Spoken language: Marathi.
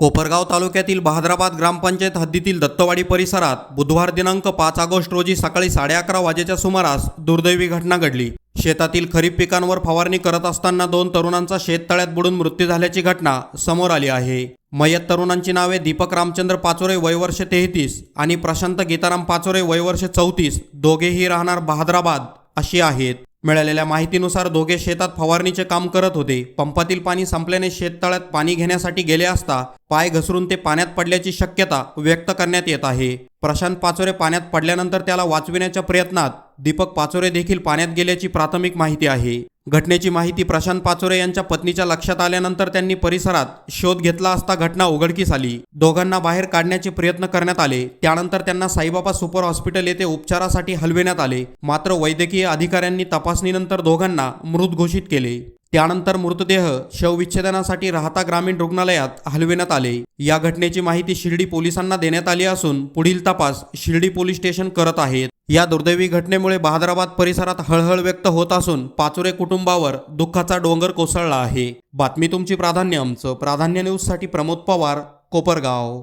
कोपरगाव तालुक्यातील बहादराबाद ग्रामपंचायत हद्दीतील दत्तवाडी परिसरात बुधवार दिनांक 5 ऑगस्ट रोजी सकाळी 11:30 वाजेच्या सुमारास दुर्दैवी घटना घडली। शेतातील खरीप पिकांवर फवारणी करत असताना 2 तरुणांचा शेततळ्यात बुडून मृत्यू झाल्याची घटना समोर आली आहे। मयत तरुणांची नावे दीपक रामचंद्र पाचोरे वय वर्ष 33 आणि प्रशांत गीताराम पाचोरे वय वर्ष 34, दोघेही राहणार बहादराबाद अशी आहेत। मिळालेल्या माहितीनुसार दोघे शेतात फवारणीचे काम करत होते। पंपातील पाणी संपल्याने शेततळ्यात पाणी घेण्यासाठी गेले असता पाय घसरून ते पाण्यात पडल्याची शक्यता व्यक्त करण्यात येत आहे। प्रशांत पाचोरे पाण्यात पडल्यानंतर त्याला वाचविण्याच्या प्रयत्नात दीपक पाचोरे देखील पाण्यात गेल्याची प्राथमिक माहिती आहे। घटनेची माहिती प्रशांत पाचोरे यांच्या पत्नीच्या लक्षात आल्यानंतर त्यांनी परिसरात शोध घेतला असता घटना उघडकीस आली। दोघांना बाहेर काढण्याचे प्रयत्न करण्यात आले। त्यानंतर त्यांना साईबाबा सुपर हॉस्पिटल येथे उपचारासाठी हलविण्यात आले, मात्र वैद्यकीय अधिकाऱ्यांनी तपासणीनंतर दोघांना मृत घोषित केले। त्यानंतर मृतदेह शवविच्छेदनासाठी राहता ग्रामीण रुग्णालयात हलविण्यात आले। या घटनेची माहिती शिर्डी पोलिसांना देण्यात आली असून पुढील तपास शिर्डी पोलीस स्टेशन करत आहेत। या दुर्दैवी घटनेमुळे बहादराबाद परिसरात हळहळ व्यक्त होत असून पाचोरे कुटुंबावर दुःखाचा डोंगर कोसळला आहे। बातमी तुमची प्राधान्य आमचं। प्राधान्य न्यूज साठी प्रमोद पवार, कोपरगाव।